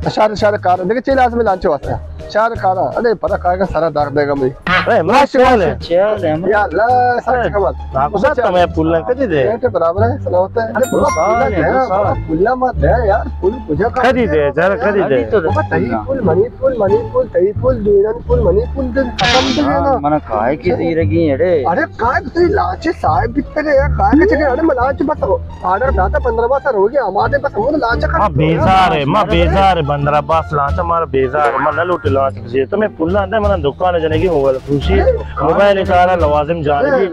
शारे शारे कार देखिए चले आज में लांच वास्ता शारे कार अरे पता का सारा दाग देगा मुझे अरे मैं चल है या अल्लाह सच खबर आपको तो मैं पुल्ला कदी दे ये बराबर है सलामत है अरे पुल्ला मत दे यार पुल पूजा का कदी दे जरा कदी दे तही पुल मनी पुल तही पुल दुईनन पुल मनी पुल दे खत्म दे ना मन काय की रगी अरे अरे काय तो लाचे साहब बितरे यार काय के चले अरे मैं लाच बस ऑर्डर दाता 15 बार हो गया हमारे पास वो लाच का मां बेजार है 15 बार लाच मार बेजार मन लूट लाच जे तो मैं पुल्ला अंदर मन दुकान जाने की मोबाइल खुशी मोबाइल सारा लवाजिम जाने की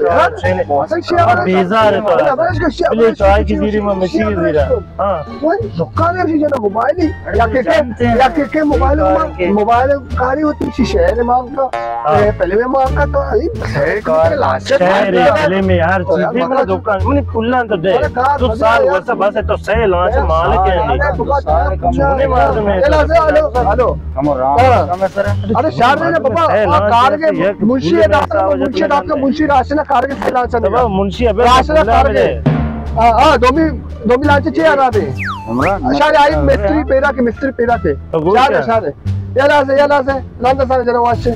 बेजार है तो ले चाय की जीरी में मछली जीरा हां दुकान है जो मोबाइल या के मोबाइल कारी होती सी शहर मांग का पहले में मांग का तो अरे लाच पहले में यार चीजें मेरा दुकान मैंने पुल्ला तो दे तो साल वर्ष बस तो सही लाच मालिक है नहीं मार दे मैं हेलो अरे शार ने पापा कार के मुंशी मुंशी राशन कार के लाच मुंशी अबे राशन कार के हां दो भी लाच चाहिए आ रहा थे शार आई मिस्त्री पेरा थे शार याला से लांदा सारे जरा वाच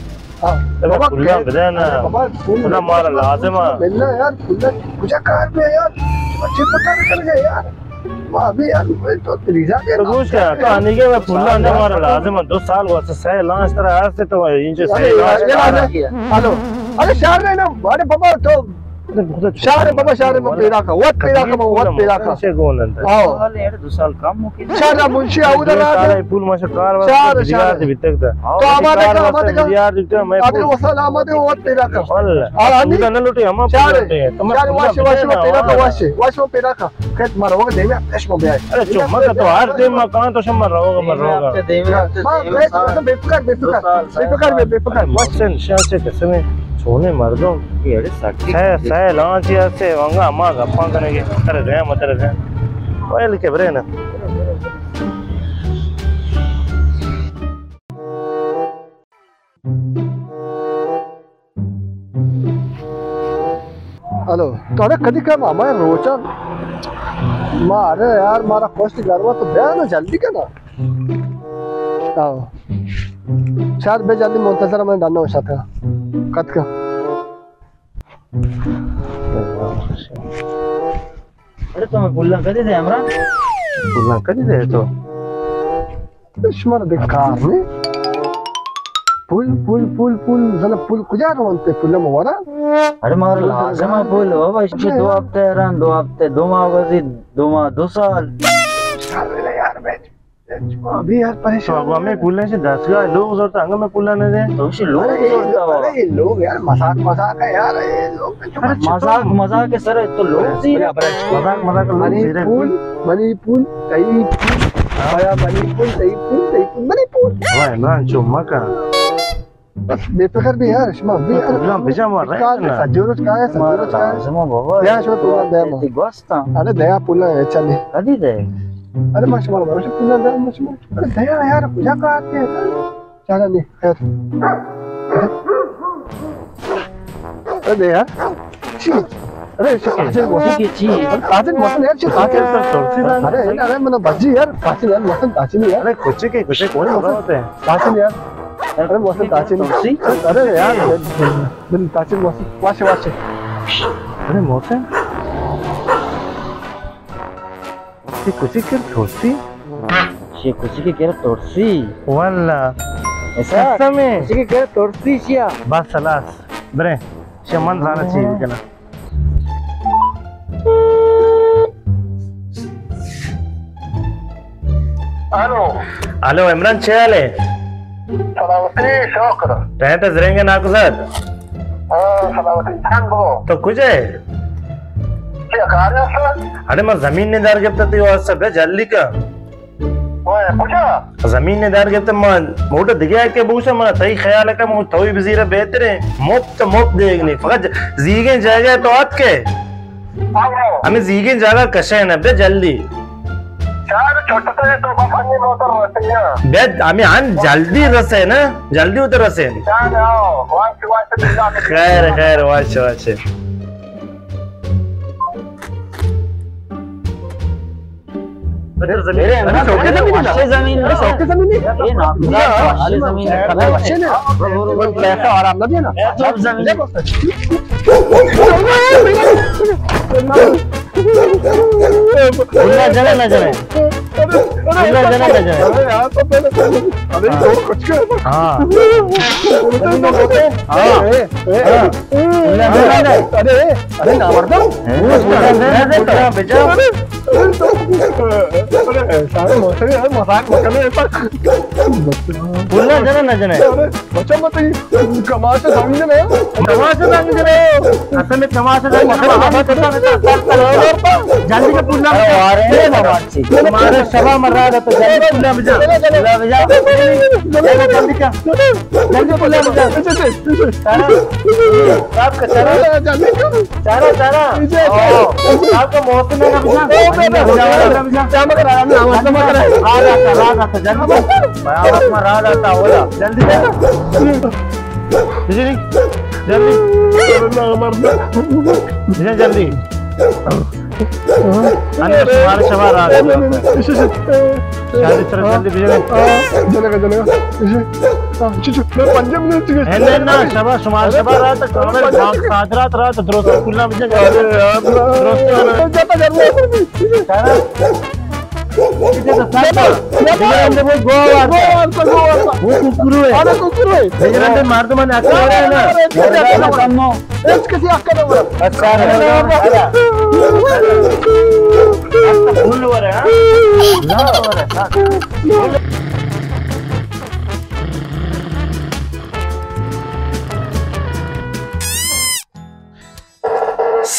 हां बाबा पुल्ला बजाना पुल्ला मार लाजिम मिलना यार पुल्ला कुछ कार पे यार अच्छे पता चल गया यार अभी यार तो रिजा के तो कुछ क्या तो आने के मैं पुल्ला अंदर मार लाजिम 2 साल हुआ से लांच तरह आज से तो इंच से हेलो अरे शार ने ना अरे बाबा तो शार बाबा शार में पेरा का से कौन अंदर आओ वाले यार 2 साल कम हो के शार मुंशी आउ उधर आ पुल में कार शार भीतर था तो हमारे यार दिखता मैं अभी वो सलाम है वो पेरा का और हम ना लूटे हम शार वाश पेरा का वाश पेरा का खेत मारोगे देवे फ्रेश में आए अरे चुम्मा का तो हर दिन में कहां तो शम्मा रहोगा मर रहोगा बेफिक्र मसन शासे कसमे सोने मर्दों ये अरे साकी है लांच या से वंगा अम्मा गप्पा करने के तरह गया मतलब है वाइल के बरे ना हेलो तो अरे कभी कब हमारे रोचा मारे यार मारा कॉस्ट गरवा तो बया ना जल्दी का ना आओ शायद बे जल्दी मुंतजर में डालना होता था कद का अरे तो मैं पुल्ला कदी दे हमरा पुल्ला कदी दे तो दुश्मन बेकार ने पुल जरा पुल कुजा रोनते पुल मोरा अरे मार लाजम पुल हो भाई इसके 2 हफ्ते रन 2 हफ्ते 2 माह बसी 2 माह 2 साल यार मैं अभी यार परेशान तो हमें पुल्ले से 10 का लोग उधर तंग में पुल्ला नहीं दे तो उसे लोग अरे लोग यार मजाक है यार ये लोग मजाक के सर तो लोग सी मजाक मनी पुल तई आया मनी पुल वाह ना चुम्मा का बस बेफिक्र भी यार शमा भी यार बिजा मार रहा है ना सजूरत का है जमा बाबा या शो तो दे मा गोस्ता अरे दया पुल है चले कदी दे अरे माशा माशा पुल दे माशा अरे दया यार पूजा का आते हैं चला नहीं खैर अरे दया छी अरे आज मौसम यार अरे मैंने बजी यार यार मौसम यार अरे कुछ कौन बोल रहे हैं यार अरे मौसम अरे यार मौसम वाशे अरे मौसम ये कुछ के थोड़ी ये कुछ के तोड़सी वाला ऐसा में कुछ के तोड़सी छिया बस सलास बरे शमन जाना चाहिए क्या हेलो इमरान चल है सलामती शौकर रहते जरेंगे ना कुछ सलामती थान बो तो कुछ है क्या कार्य है अरे मैं जमीन ने दार गिफ्ट तो ये सब है जल्दी का ओए कुछ जमीन ने दार गिफ्ट मैं मोटा दिया के बूसा मैं तई ख्याल है कि मैं तोई वजीर बेहतर है मुफ्त देखने फकत जीगे जाएगा तो आज के हमें जीगे जगह कशे ना बे जल्दी चार छोटा है तो बफनी मोटर रहते हैं बे हमें आन जल्दी रसे ना जल्दी उतर रसे आओ वाच खैर वाच जमीन पैसा आराम ना देना सब जमीन जने न जने अरे यार तो पहले अरे तो कुछ कर हाँ अरे अरे ना मर दो सारे मौसम है मजाक मत करना बोलना जने न जने बच्चा मत कमा से समझ ना असल में तमाशा जल्दी का पुल्ला तुम्हारे सभा मर रहा था तो जल्दी पुल्ला बजा जल्दी का जल्दी पुल्ला बजा आपका चारा आपका मौसम है जल्दी तुम्हारे सवाल आ गए मार दो मैंने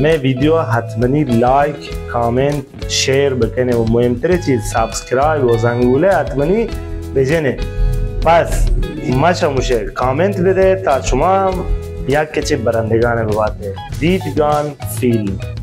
मैं वीडियो हतमनी लाइक कमेंट शेयर बकने वो मुहिमतरी चीज सब्सक्राइब वो जंगूले हतमनी भेजने बस माशा मुझे कमेंट भी दे ता शुमा या किसी बरंदेगाने बात है दीदगान फिल्म